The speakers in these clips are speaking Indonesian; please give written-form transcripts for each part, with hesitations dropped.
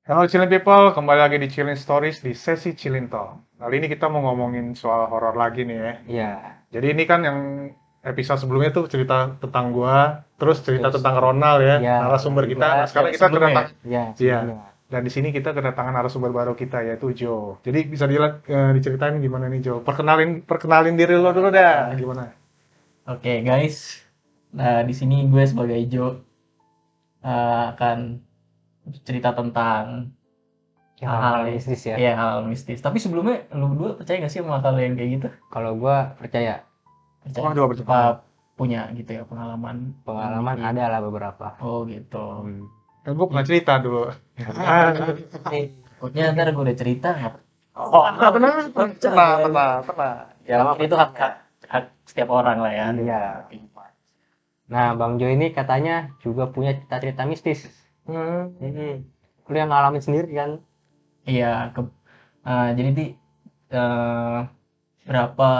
Halo Chilling People, kembali lagi di Chilling Stories di sesi Chilling Talk. Kali ini kita mau ngomongin soal horor lagi nih ya. Iya, Jadi ini kan yang episode sebelumnya tuh cerita tentang gua, terus cerita terus tentang Ronald ya, ya narasumber kita. gua Nah sekarang kita sebelumnya ya? kedatangan, ya iya. sebelumnya. Dan di sini kita kedatangan narasumber baru kita yaitu Joe. Jadi bisa diceritain gimana nih Joe? Perkenalin diri lo dulu dah. Gimana? Oke guys, nah di sini gue sebagai Jo akan cerita tentang Yang hal-hal hal mistis ya. ya hal mistis. Tapi sebelumnya lu berdua percaya gak sih sama hal yang kayak gitu? Kalau gua percaya Percaya? Oh, coba Apa punya gitu ya pengalaman? pengalaman yang ada lah beberapa. Oh gitu. Kan gue pernah cerita dulu. Takutnya ntar gue udah cerita nggak? Oh, pernah. Ya mungkin itu hak setiap orang lah ya. Iya. Nah, Bang Jo ini katanya juga punya cerita-cerita mistis. Hmm. Lu yang ngalamin sendiri kan? Iya. Jadi berapa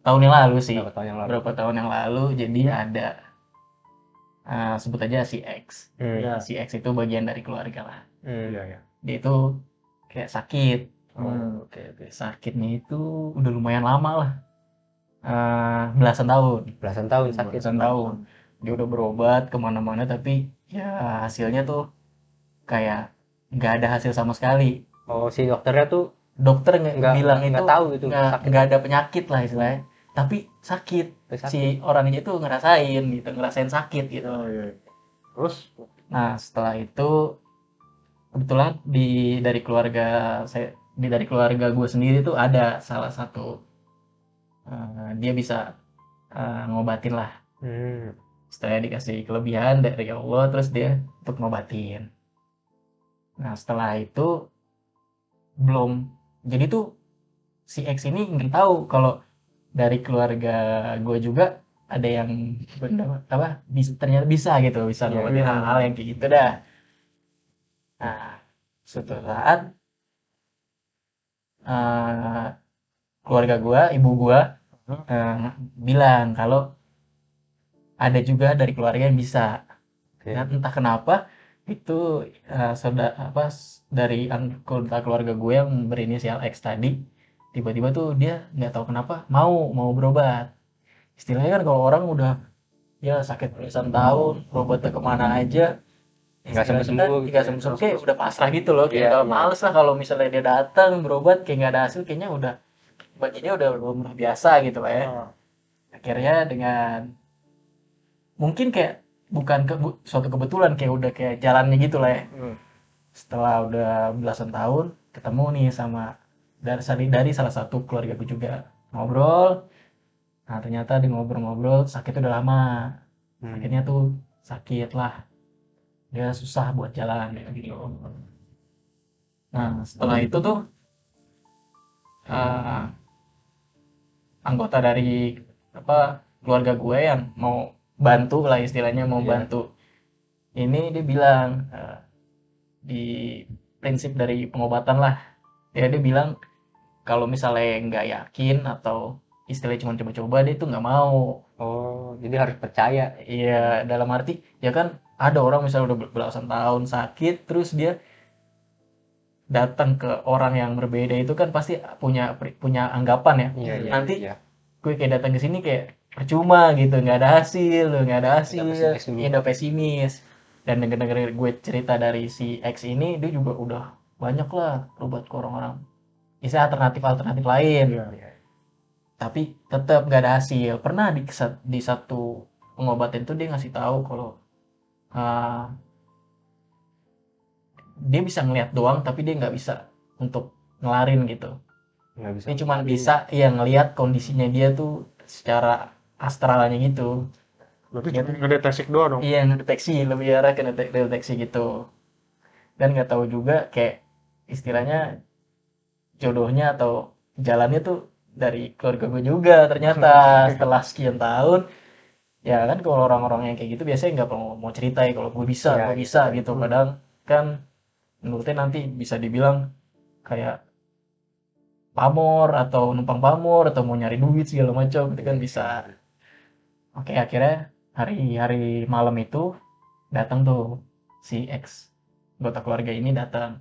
tahun yang lalu sih? Berapa tahun yang lalu? Berapa tahun yang lalu? Jadi ada sebut aja si X. Iya. Si X itu bagian dari keluarga lah. Iya, iya. Dia itu kayak sakit. Oke. Sakitnya itu udah lumayan lama lah. Belasan tahun. Belasan tahun sakit. Belasan tahun. Dia udah berobat kemana-mana tapi ya hasilnya tuh kayak nggak ada hasil sama sekali. Oh, si dokternya tuh Dokter nggak bilang itu nggak tahu gitu sakit. nggak ada penyakit lah istilahnya. Tapi sakit. Sakit. Si orangnya itu ngerasain sakit gitu. Oh iya. Terus? Nah, setelah itu kebetulan dari keluarga gue sendiri tuh ada salah satu dia bisa ngobatin lah. Setelah dikasih kelebihan dari Allah terus dia untuk ngobatin. Nah, setelah itu belum jadi tuh si X ini nggak tahu kalau dari keluarga gue juga ada yang ternyata bisa gitu bisa Iya, ngobatin iya. hal-hal yang kayak gitu dah. Nah, suatu saat eh, keluarga gua, ibu gua bilang kalau ada juga dari keluarga yang bisa. Oke. Nah, entah kenapa itu saudara dari anggota keluarga gue yang berinisial X tadi tiba-tiba tuh dia nggak tahu kenapa mau berobat. Istilahnya kan kalau orang udah ya sakit belasan tahun berobatnya kemana aja Nggak istilahnya sembuh-sembuh gitu nggak ya. sembuh kayak udah pasrah gitu loh kayak Iya, udah iya. males lah kalau misalnya dia datang berobat kayak nggak ada hasil kayaknya udah baginya udah biasa gitu lah ya. Akhirnya dengan mungkin kayak bukan suatu kebetulan kayak udah kayak jalannya gitu lah ya. Setelah udah belasan tahun ketemu nih sama dari salah satu keluarga gue juga ngobrol. Nah ternyata di ngobrol-ngobrol sakit udah lama. Akhirnya tuh sakit lah. Dia susah buat jalan gitu. Nah setelah itu tuh eh, anggota dari keluarga gue yang mau bantu lah istilahnya mau Iya. bantu ini dia bilang di prinsip dari pengobatan lah ya dia bilang kalau misalnya nggak yakin atau istilahnya cuma coba-coba dia tuh nggak mau. Oh, jadi harus percaya. Iya dalam arti ya kan ada orang misalnya udah belasan tahun sakit terus dia datang ke orang yang berbeda itu kan pasti punya anggapan ya. Iya, iya. Nanti iya. gue kayak datang ke sini kayak percuma gitu nggak ada hasil pesimis dulu. ya udah pesimis. Dan denger gue cerita dari si X ini dia juga udah banyak lah berobat ke orang-orang istilah alternatif lain. Iya. Tapi tetap nggak ada hasil. Pernah di satu pengobatan tuh dia ngasih tahu kalau uh, dia bisa ngelihat doang tapi dia nggak bisa untuk ngelarin gitu. Nggak bisa. Dia cuma bisa ya ngelihat kondisinya dia tuh secara astralnya gitu. Berarti cuma ngedeteksi doang dong. Iya ngedeteksi lebih arah ke deteksi gitu. Dan nggak tahu juga kayak istilahnya jodohnya atau jalannya tuh dari keluarga gue juga ternyata setelah sekian tahun. Ya kan kalau orang-orang yang kayak gitu biasanya nggak mau cerita ya kalau Iya, gue bisa iya. gitu. Padahal kan menurutnya nanti bisa dibilang kayak pamor atau numpang pamor atau mau nyari duit segala macam itu kan bisa. Oke akhirnya hari malam itu datang tuh si X anggota keluarga ini datang.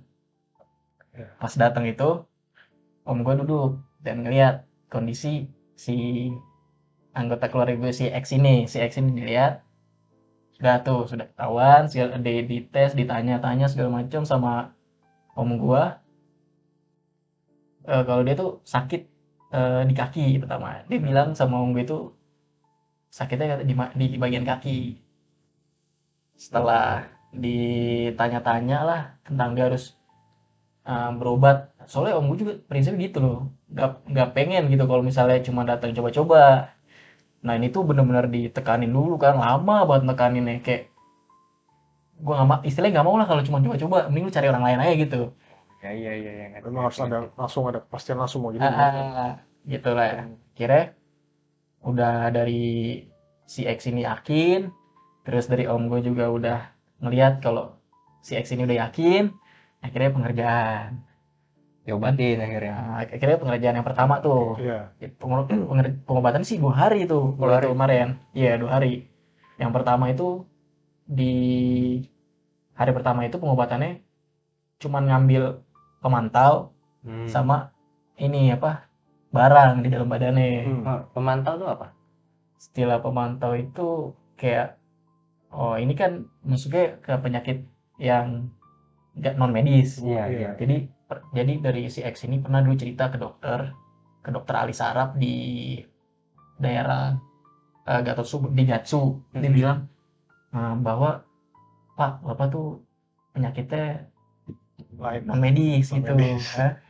Ya. Pas datang itu om gue duduk dan ngeliat kondisi si anggota keluarga gue si X ini dilihat sudah ketahuan, dites, ditanya-tanya segala macam sama om gue, kalau dia tuh sakit di kaki pertama. Dia bilang sama om gue itu sakitnya di bagian kaki. Setelah ditanya-tanya lah tentang dia harus berobat, soalnya om gue juga prinsipnya gitu loh, nggak pengen gitu kalau misalnya cuma datang coba-coba. Nah ini tuh bener-bener ditekanin dulu kan, lama banget nekaninnya, kayak gue nggak mau, istilahnya nggak mau lah kalau cuma coba-coba, mending lu cari orang lain aja gitu. Iya. Ngerti, Memang harus ngerti. ada kepastian langsung mau jadi Ah, gimana. gitu lah ya. Kira udah dari si X ini yakin, terus dari om gue juga udah ngeliat kalau si X ini udah yakin, akhirnya pengerjaan. Diobatin akhirnya. Nah, akhirnya pengerjaan yang pertama tuh. Iya. Pengobatan sih 2 hari tuh kalau 2 itu hari. kemarin. Iya 2 hari. Yang pertama itu di hari pertama itu pengobatannya cuman ngambil pemantau sama ini apa, barang di dalam badannya. Oh, pemantau tuh apa? Istilah pemantau itu kayak, oh ini kan masuknya ke penyakit yang nggak non medis. Iya. Jadi dari si X ini pernah dulu cerita ke dokter alis Arab di daerah Gatot Subroto, di Gatsu. Dia bilang bahwa Pak, Bapak tuh penyakitnya Lain. non medis Non gitu. medis. Ya.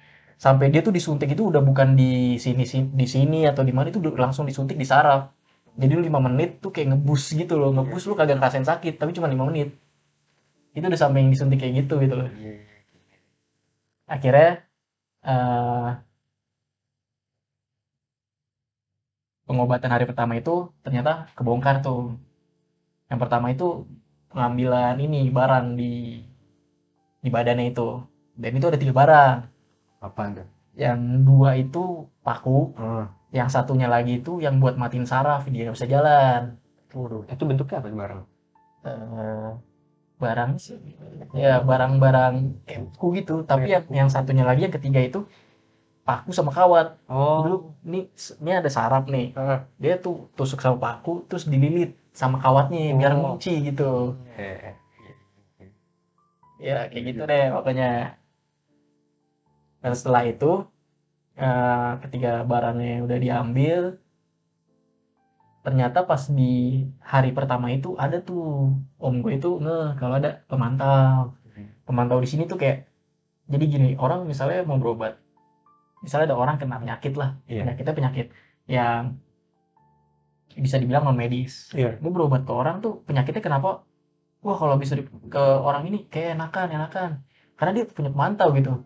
Sampai dia tuh disuntik itu udah bukan di sini atau di mana, itu langsung disuntik di saraf. Jadi lu 5 menit tuh kayak ngebus gitu loh, ngebus lu kagak ngerasain sakit, tapi cuma 5 menit. Itu udah sampai yang disuntik kayak gitu loh. Akhirnya eh, pengobatan hari pertama itu ternyata kebongkar tuh. Yang pertama itu pengambilan ini barang di badannya itu, dan itu ada 3 barang. Apaan tuh? Yang 2 itu paku, Ah. yang satunya lagi itu yang buat matiin saraf dia nggak bisa jalan. Waduh. Itu bentuknya apa barang? Eh, barang sih ya barang-barang kayak paku gitu, tapi yang satunya lagi yang ketiga itu paku sama kawat. Dulu Oh, ini ada saraf nih, Ah. dia tuh tusuk sama paku terus dililit sama kawatnya biar Oh. ngunci gitu. Ya kayak gitu deh pokoknya. Dan setelah itu ketiga barangnya udah diambil, ternyata pas di hari pertama itu ada tuh om gue itu kalau ada pemantau di sini tuh kayak, jadi gini, orang misalnya mau berobat, misalnya ada orang kena penyakit lah, Iya. penyakitnya penyakit yang bisa dibilang non medis. Iya. Dia berobat ke orang tuh penyakitnya kenapa, wah kalau bisa ke orang ini kayak enakan, karena dia punya pemantau gitu.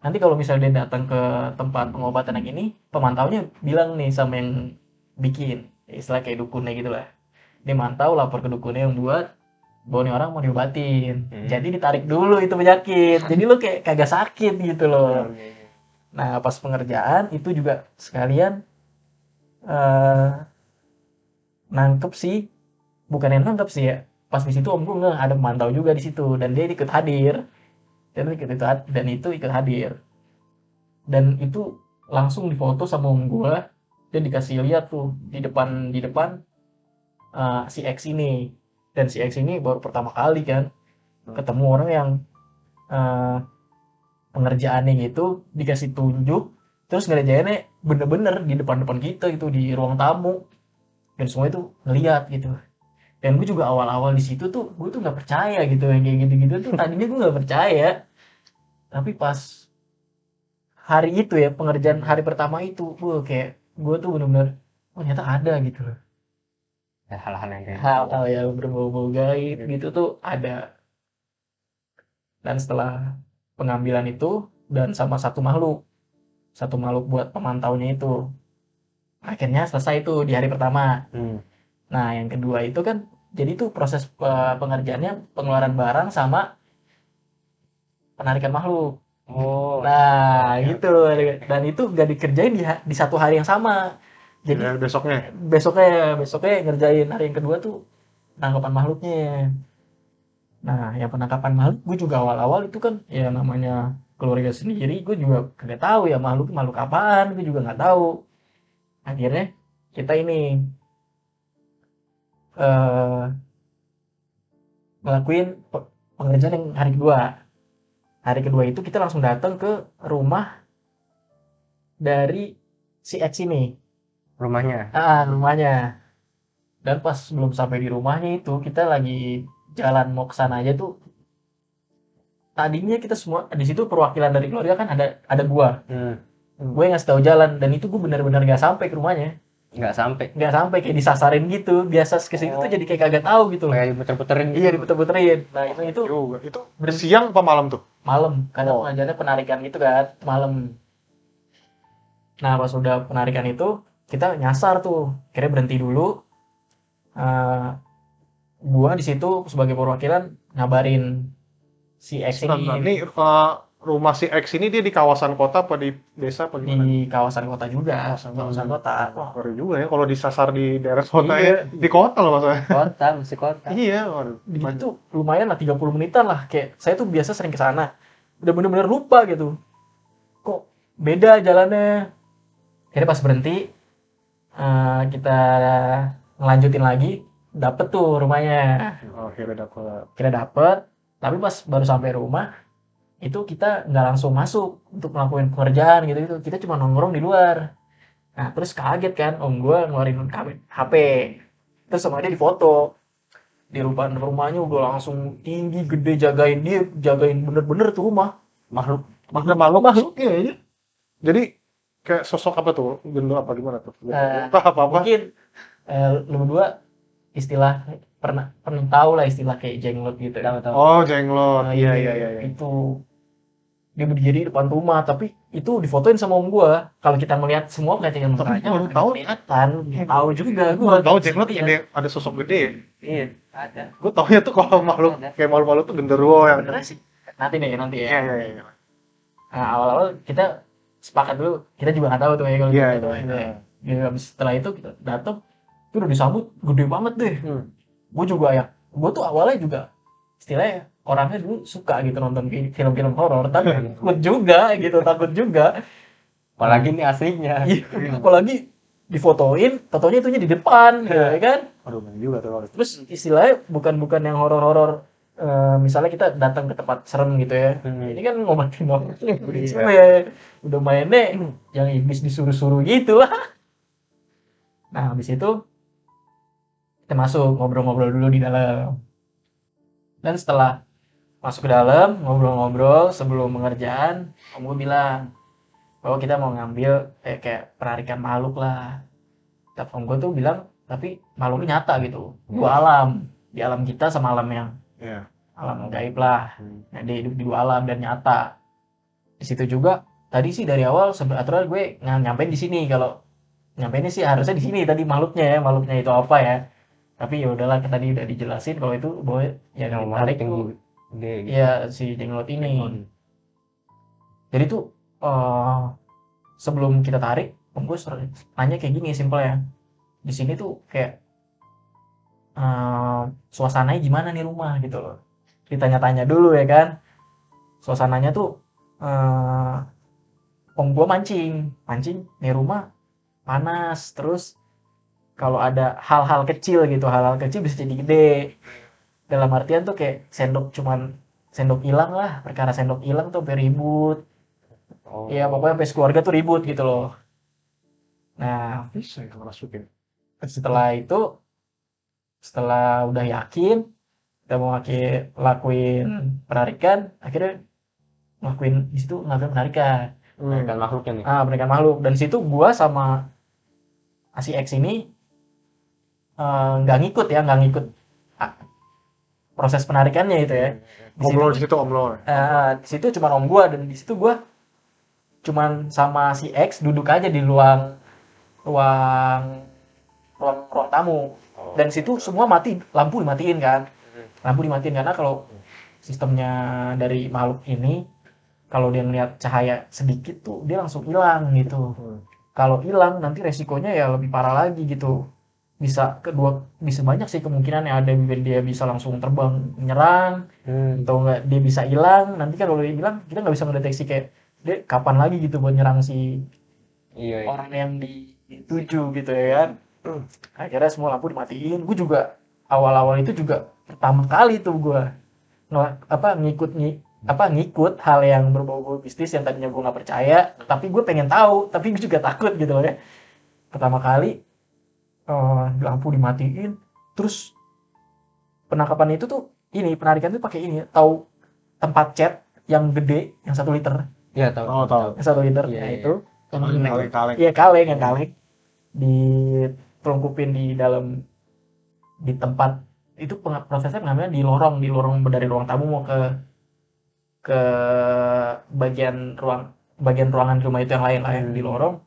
Nanti kalau misalnya dia datang ke tempat pengobatan yang ini, pemantaunya bilang nih sama yang bikin, istilah kayak dukunnya gitu lah. Dia mantau, lapor ke dukunnya yang buat, bahwa nih orang mau diobatin. Jadi ditarik dulu itu penyakit. Jadi lo kayak kagak sakit gitu loh. Nah pas pengerjaan itu juga sekalian eh nangkep sih, bukan yang nangkep sih ya. Pas di situ om gue ada pemantau juga di situ, dan dia ikut hadir. Dan itu ikut hadir. Dan itu langsung difoto sama om gue, dan dikasih lihat tuh di depan si X ini. Dan si X ini baru pertama kali kan ketemu orang yang uh, pengerjaannya gitu, dikasih tunjuk, terus ngerjainnya bener-bener di depan-depan kita itu di ruang tamu, dan semua itu ngeliat gitu. Dan gue juga awal-awal di situ tuh gue tuh nggak percaya gitu, yang kayak gitu-gitu tuh tadinya gue nggak percaya, tapi pas hari itu ya, pengerjaan hari pertama itu gue tuh bener-bener, oh ternyata ada gitu loh, hal-hal yang kayak hal-hal yang berbau-bau gaib gitu tuh ada. Dan setelah pengambilan itu, dan sama satu makhluk buat pemantaunya itu, akhirnya selesai itu di hari pertama. Nah yang kedua itu kan, jadi tuh proses pengerjaannya pengeluaran barang sama penarikan makhluk. Nah gitu, dan itu gak dikerjain di satu hari yang sama. Jadi Ya, besoknya. besoknya ngerjain hari yang kedua tuh penangkapan makhluknya. Nah, yang penangkapan makhluk gue juga awal-awal itu kan ya namanya keluarga sendiri, gue juga kagak tahu ya makhluk makhluk apaan, gue juga nggak tahu. Akhirnya kita ini eh ngelakuin pengerjaan yang hari kedua. Hari kedua itu kita langsung datang ke rumah dari si X ini. Rumahnya. Rumahnya. Dan pas belum sampai di rumahnya itu, kita lagi jalan mau ke sana aja tuh. Tadinya kita semua di situ perwakilan dari keluarga kan ada gua. Gue ngasih tahu jalan dan itu gue benar-benar nggak sampai ke rumahnya. Nggak sampai. Nggak sampai, kayak disasarin gitu. Biasa ke situ tuh jadi kayak kagak tahu gitu loh. Kayak diputer-puterin Iya, diputer-puterin. Nah, itu Juga. Itu siang apa malam tuh? malam karena Oh. pengajarnya penarikan gitu kan, malam. Nah, pas udah penarikan itu kita nyasar tuh, kira berhenti dulu. Eh, gua di situ sebagai perwakilan ngabarin si X Sebentar, ini nih rumah si X ini dia di kawasan kota apa di desa apa gimana? di kawasan kota juga, kawasan kota. Wah, ngeri juga ya kalau disasar di daerah kota Iya. ya. Di kota loh maksudnya. kota, mesti kota. Iya, waduh. Di situ lumayan lah 30 menitan lah, kayak saya tuh biasa sering ke sana. Udah bener-bener lupa gitu. Kok beda jalannya. Akhirnya pas berhenti kita ngelanjutin lagi, dapet tuh rumahnya. Oh, akhirnya dapet. Kira dapet, tapi pas baru sampai rumah itu kita nggak langsung masuk untuk melakukan pekerjaan gitu, kita cuma nongkrong di luar. Nah, terus kaget kan om gue ngeluarin HP, terus sama dia difoto di rumahnya udah langsung tinggi gede, jagain bener-bener tuh rumah. Makhluk. Makhluk ya ini. Jadi kayak sosok apa tuh? Gendut apa gimana tuh? Eh, Apa-apa? Mungkin lu berdua istilah pernah tahu lah istilah kayak jenglot gitu. Tahu. Oh, jenglot. Nah, Iya. Itu dia berdiri di depan rumah, tapi itu difotoin sama om gua. Kalau kita melihat semua kelihatan mukanya, baru tahu. kelihatan. Tahu juga Gue gua. tahu jenglot Iya. ada sosok gede ya. Iya, ada. Gue taunya tuh kalau makhluk Ada. kayak malu-malu tuh genderuwo yang. Bener sih. Nanti ya. Iya. Nah, awal-awal kita sepakat dulu, kita juga nggak tahu tuh ya kalau Iya, gitu. iya. Ya, habis setelah itu kita datang, itu udah disambut gede banget deh. Gue tuh awalnya juga istilahnya orangnya dulu suka gitu nonton film-film horor, tapi takut juga. Apalagi ini aslinya. Iya, apalagi difotoin, fotonya itunya di depan, ya kan? Aduh, bener juga tuh. Terus istilahnya bukan yang horor-horor. Misalnya kita datang ke tempat serem gitu ya. Ini kan ngobatin orang ya. Udah mainnya yang iblis disuruh-suruh gitu lah. Nah, habis itu kita masuk ngobrol-ngobrol dulu di dalam. Dan setelah masuk ke dalam, ngobrol-ngobrol sebelum pengerjaan, om gue bilang bahwa kita mau ngambil kayak penarikan makhluk lah. Tapi om gue tuh bilang, tapi makhluknya nyata gitu. Dua alam, di alam kita sama alam yang Iya. alam gaib lah. Nah, dia hidup di dua alam dan nyata. Di situ juga tadi sih dari awal aturan gue nyampein di sini, kalau nyampeinnya sih harusnya di sini tadi makhluknya itu apa ya. Tapi ya udahlah, tadi udah dijelasin kalau itu boleh ya Yang tarik tinggi tuh. gede gitu. Iya, si jenglot ini. Jadi tuh sebelum kita tarik, om gue nanya kayak gini simpel ya. Di sini tuh kayak suasananya gimana nih rumah gitu loh. Ditanya-tanya dulu ya kan. Suasananya tuh om gue mancing nih rumah panas, terus kalau ada hal-hal kecil bisa jadi gede. Dalam artian tuh kayak sendok hilang lah, perkara sendok hilang tuh sampai ribut. Iya, pokoknya sampai keluarga tuh ribut gitu loh. Nah, Bisa ya masukin. setelah udah yakin kita mau lakuin penarikan, akhirnya ngelakuin di situ penarikan. Penarikan makhluknya nih. Penarikan makhluk. Dan situ gua sama si X ini nggak ngikut proses penarikannya itu ya. Ngobrol di situ omlor. Di situ cuma om gua, dan di situ gua cuman sama si X duduk aja di ruang tamu. Dan situ semua lampu dimatiin karena kalau sistemnya dari makhluk ini, kalau dia ngeliat cahaya sedikit tuh dia langsung hilang gitu. Kalau hilang nanti resikonya ya lebih parah lagi gitu. bisa banyak sih kemungkinan yang ada, dia bisa langsung terbang menyerang atau enggak dia bisa hilang. Nanti kan kalau dia hilang kita nggak bisa mendeteksi kayak dia kapan lagi gitu buat nyerang si Iya. orang yang dituju gitu ya kan. Akhirnya semua lampu dimatiin. Gue juga awal-awal itu juga pertama kali tuh gue ngikut hal yang berbau-bau bisnis yang tadinya gue nggak percaya, tapi gue pengen tahu, tapi gue juga takut gitu loh ya. Pertama kali lampu dimatiin, terus penangkapan itu tuh penarikan tuh pakai ini, tahu tempat cat yang gede yang 1 liter, Iya, tahu. Oh, tahu. yang 1 liter, Iya, nah iya. itu Kaleng-kaleng. iya kaleng yang kaleng ditelungkupin di tempat itu. Prosesnya pengambilan di lorong dari ruang tamu mau ke bagian ruangan rumah itu yang lain lah ya, di lorong.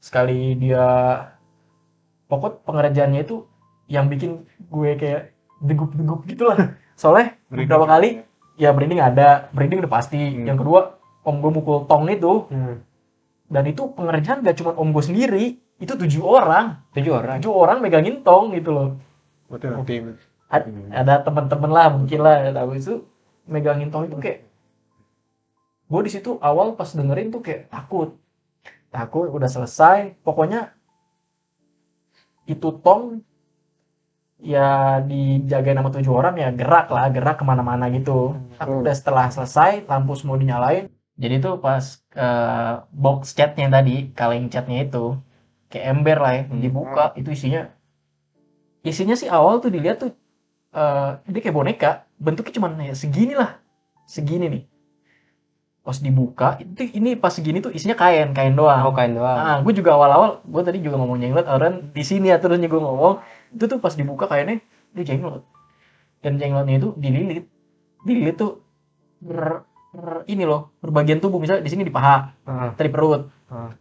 Sekali dia pokok pengerjaannya itu yang bikin gue kayak degup-degup gitulah. Soalnya beberapa kali ya branding udah pasti. Yang kedua om gue mukul tong itu, dan itu pengerjaan gak cuma om gue sendiri, itu 7 orang. 7 orang megangin tong gitu loh. Berarti ada tim. Ada teman-teman lah mungkin lah, habis itu megangin tong itu kayak gue di situ awal pas dengerin tuh kayak takut udah selesai pokoknya itu tong ya dijagain sama 7 orang ya, gerak kemana-mana gitu. Tapi udah setelah selesai lampu semua dinyalain, jadi tuh pas box catnya tadi, kaleng catnya itu kayak ember lah ya, dibuka itu isinya sih awal tuh dilihat tuh dia kayak boneka, bentuknya cuman ya segini nih. Pas dibuka ini pas segini tuh isinya kain doang. Oh, kain doang. Nah, gue juga awal-awal gue tadi juga ngomong jenglot, orang di sini ya terusnya gue ngomong itu tuh pas dibuka kainnya dia jenglot, dan jenglotnya itu dililit tuh ini loh, berbagian tubuh, misalnya di sini di paha, tadi perut,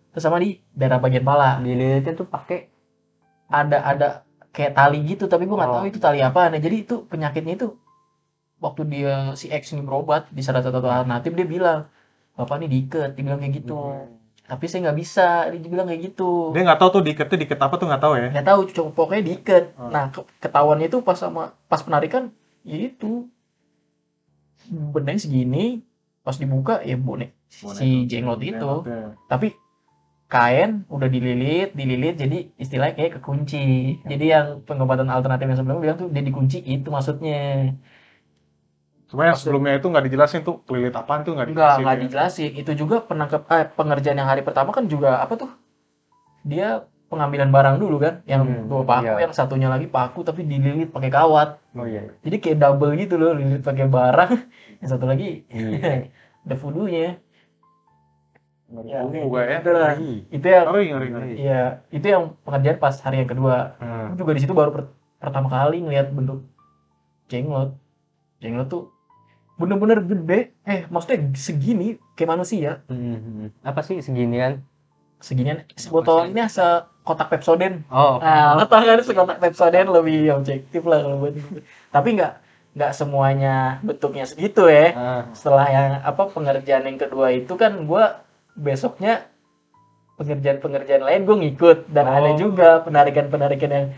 terus sama di daerah bagian pala Dililitnya tuh pakai ada kayak tali gitu, tapi gue nggak tahu itu tali apa. Nah jadi itu penyakitnya itu waktu dia si X ini berobat di salah satu alternatif, dia bilang bapak ini diikat, dia bilang kayak gitu. Tapi saya nggak bisa, dia bilang kayak gitu. Dia nggak tahu tuh diikatnya diikat apa tuh nggak tahu ya. Nggak tahu, cuma pokoknya diikat. Nah ketahuannya itu pas penarikan ya itu benang segini, pas dibuka ya si jenglot itu. Tapi kain udah dililit jadi istilahnya kayak kekunci. Jadi yang pengobatan alternatif yang sebelumnya bilang tuh dia dikunci, itu maksudnya. Cuma yang sebelumnya itu nggak dijelasin tuh kelilit apaan tuh nggak dijelasin. Nggak dijelasin. Itu juga pengerjaan yang hari pertama kan juga apa tuh? Dia pengambilan barang dulu kan, yang 2 paku, yang satunya lagi paku tapi dililit pakai kawat. Oh iya. Jadi kayak double gitu loh, lilit pakai barang. Yang satu lagi ada voodoo-nya. Ya, ya. Itu yang Ngeri. iya, itu yang pengerjaan pas hari yang kedua. Aku juga di situ baru pertama kali ngelihat bentuk jenglot. Jenglot tuh bener-bener gede, maksudnya segini kayak manusia. Apa sih seginian? Seginian, sebotol ini sekotak Pepsodent. Oh, Nah, lo tau kan sekotak Pepsodent lebih objektif lah kalau buat itu. Tapi nggak semuanya bentuknya segitu ya. Setelah yang pengerjaan yang kedua itu kan gue besoknya pengerjaan lain gue ngikut, dan ada juga penarikan yang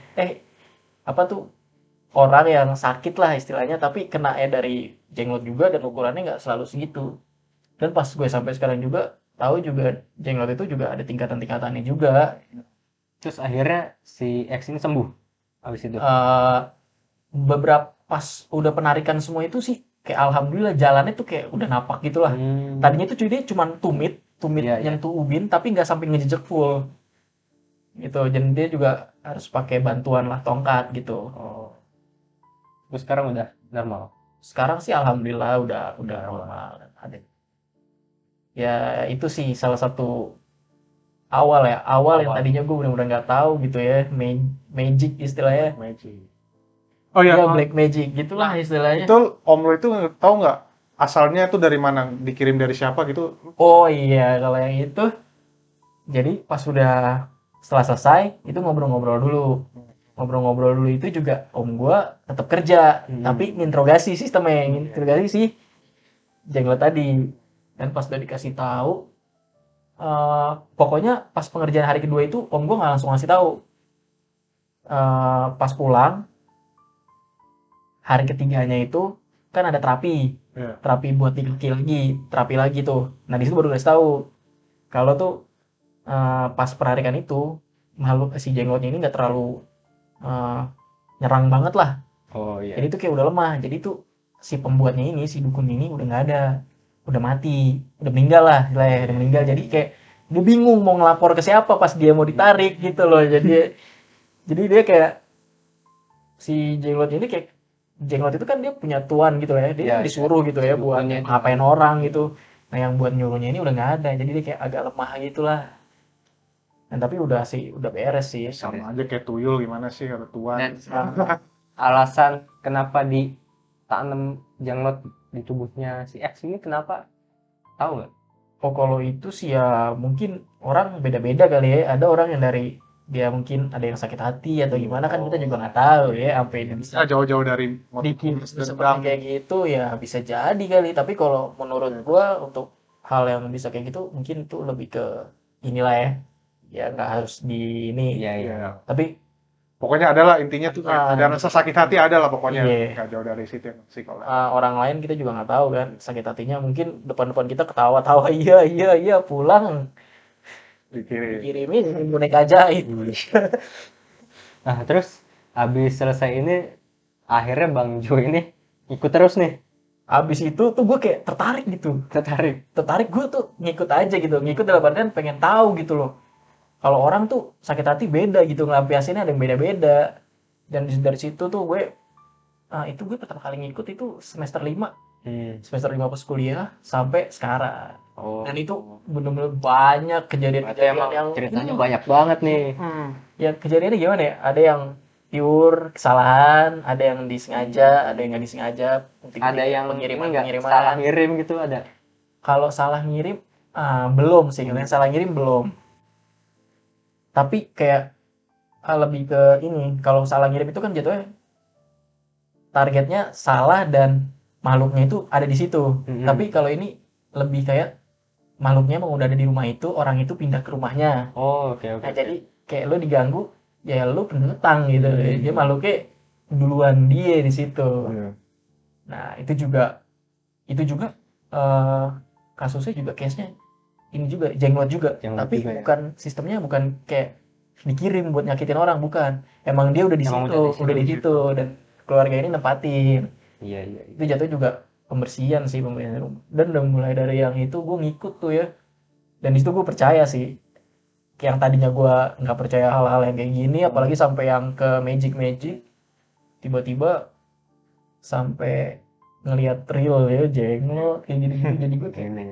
orang yang sakit lah istilahnya, tapi kena dari jenglot juga, dan ukurannya nggak selalu segitu. Dan pas gue sampai sekarang juga tahu juga jenglot itu juga ada tingkatan-tingkatannya juga. Terus akhirnya si X ini sembuh habis itu. Beberapa pas udah penarikan semua itu sih kayak alhamdulillah jalannya tuh kayak udah napak gitu lah. Tadinya tuh dia cuma tumit nyentuh ubin, tapi nggak sampai ngejejek full gitu. Jadi dia juga harus pakai bantuan lah tongkat gitu. Terus sekarang udah normal. Sekarang sih alhamdulillah udah normal. Ada ya, itu sih salah satu awal yang tadinya gue benar-benar nggak tahu gitu ya, magic istilahnya. Oh ya, Black magic gitulah istilahnya. Itu om lo itu tahu nggak asalnya itu dari mana, dikirim dari siapa gitu? Oh iya, kalau yang itu jadi pas sudah setelah selesai itu ngobrol-ngobrol dulu itu juga om gua tetap kerja, tapi nginterogasi sistemnya, nginterogasi si jenglot tadi. Dan pas udah dikasih tahu, pokoknya pas pengerjaan hari kedua itu om gua nggak langsung ngasih tahu. pas pulang hari ketiganya itu kan ada terapi Iya. buat di kaki lagi, terapi lagi tuh. Nah di situ baru dikasih tahu kalau tuh pas penarikan itu makhluk si jenglotnya ini nggak terlalu eh, nyerang banget lah. Oh iya. Jadi tuh kayak udah lemah. Jadi tuh si pembuatnya ini, si dukun ini udah nggak ada, udah mati, udah meninggal lah, udah meninggal. Jadi kayak dia bingung mau ngelapor ke siapa pas dia mau ditarik gitu loh. Jadi dia kayak si jenglot ini kayak jenglot itu kan dia punya tuan gitu ya, dia Iya, disuruh gitu ya si buat dukunnya itu. ngapain orang gitu. Nah yang buat nyuruhnya ini udah nggak ada, jadi dia kayak agak lemah gitulah. Dan tapi udah sih, udah beres sih. Sama aja kayak tuyul gimana sih kalau tuan. Dan alasan kenapa ditanam jenglot di tubuhnya si X ini kenapa? Tahu nggak? Oh kalau itu sih ya mungkin orang beda-beda kali ya. Ada orang yang dari dia mungkin ada yang sakit hati atau gimana kan kita juga nggak tahu ya. Sampai dia bisa Bisa jauh-jauh dari bikin motif seperti dendam. kayak gitu ya bisa jadi kali. Tapi kalau menurut gua untuk hal yang bisa kayak gitu mungkin itu lebih ke inilah ya. Ya nggak harus di ini. Iya, iya. Iya. Tapi Pokoknya adalah intinya tuh Ah, ada rasa sakit hati ada lah pokoknya. Iya. Nggak jauh dari situ sih kalau. orang lain kita juga nggak tahu kan sakit hatinya mungkin depan-depan kita ketawa-tawa iya pulang Dikirim. dikirimin boneka ajaib. Nah, terus habis selesai ini akhirnya Bang Jo ini ikut terus nih. Habis itu tuh gue kayak tertarik gitu, Tertarik. gue tuh ngikut aja gitu, ngikut dalam artian pengen tahu gitu loh. Kalau orang tuh sakit hati beda gitu, ngelampiasinnya ada yang beda-beda. Dan dari situ tuh gue, itu gue pertama kali ngikut itu semester 5 pas kuliah sampai sekarang. Oh. Dan itu bener-bener banyak Berarti kejadian-kejadian emang yang ceritanya banyak banget nih. ya kejadiannya gimana ya? Ada yang pure kesalahan, ada yang disengaja, ada yang nggak disengaja. Ada yang pengiriman ini nggak pengiriman. salah ngirim gitu ada. Kalau salah ngirim, belum sih. Kalau yang salah ngirim belum. Tapi kayak lebih ke ini. Kalau salah ngirim itu kan jatuhnya targetnya salah dan makhluknya itu ada di situ. Mhm. Tapi kalau ini lebih kayak makhluknya emang udah ada di rumah itu, orang itu pindah ke rumahnya. Oh, oke. Nah jadi kayak lo diganggu, ya lo pendatang gitu. Dia makhluknya duluan dia di situ. Iya. Nah itu juga kasusnya juga case-nya ini juga jenglot juga. Jenglot Tapi juga ya. bukan sistemnya bukan kayak dikirim buat nyakitin orang, bukan. Emang dia udah di Emang situ, udah di situ dan keluarga ini nempatin. Iya. Itu jatuh juga pembersihan sih pembersihan rumah. Dan udah mulai dari yang itu gue ngikut tuh ya. Dan di situ gue percaya sih. Kayak yang tadinya gue nggak percaya hal-hal yang kayak gini, apalagi sampai yang ke magic, tiba-tiba sampai ngelihat real ya jenglot kayak gini jadi gue kayak Ini.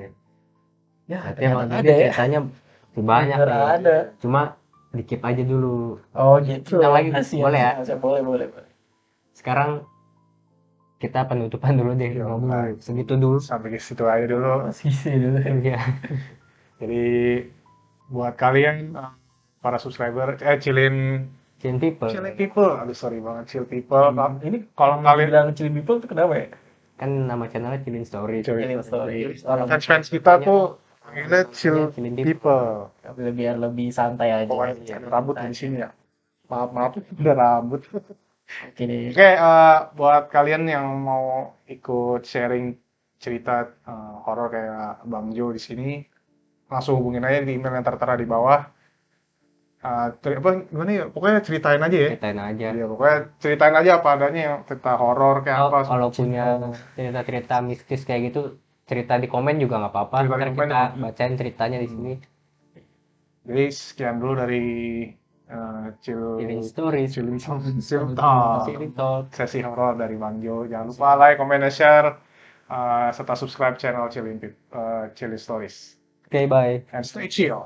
ya Berarti emang ternyata ada ada ya. ceritanya banyak Bener nih. ada. Cuma di-keep aja dulu. Oh gitu. Kita lagi, Kasihan, boleh ya? kasihan. Boleh. Sekarang kita penutupan dulu deh. Iya, Ngomong baik. segitu dulu. Sampai ke situ aja dulu. Masih sih dulu. Iya. Jadi buat kalian para subscriber, chillin People. people, aduh sorry banget chill people. Ini Kalau kalau kalian bilang Chilling People itu kenapa ya? Kan nama channelnya Chillin Story. Chilling Story. fans kita tuh panggilnya chill Chillin people. Biar lebih santai aja. Pokoknya ada rambut di sini ya. Maaf udah rambut. Oke deh. Oke, buat kalian yang mau ikut sharing cerita horor kayak Bang Jo di sini, langsung hubungin aja di email yang tertera di bawah. Gimana ya? Pokoknya ceritain aja ya. Ceritain aja. Iya, pokoknya ceritain aja apa adanya yang cerita horor kayak apa. Kalau punya cerita-cerita mistis kayak gitu, cerita di komen juga nggak apa-apa. Cerita di Ntar komen kita ya. bacain ceritanya di sini. Jadi sekian dulu dari Chillin Stories. Chilling Chillin Talk. sesi horor dari Bang Jo. Jangan lupa like, comment, dan share serta subscribe channel Chillin Stories. Oke, bye. And stay chill.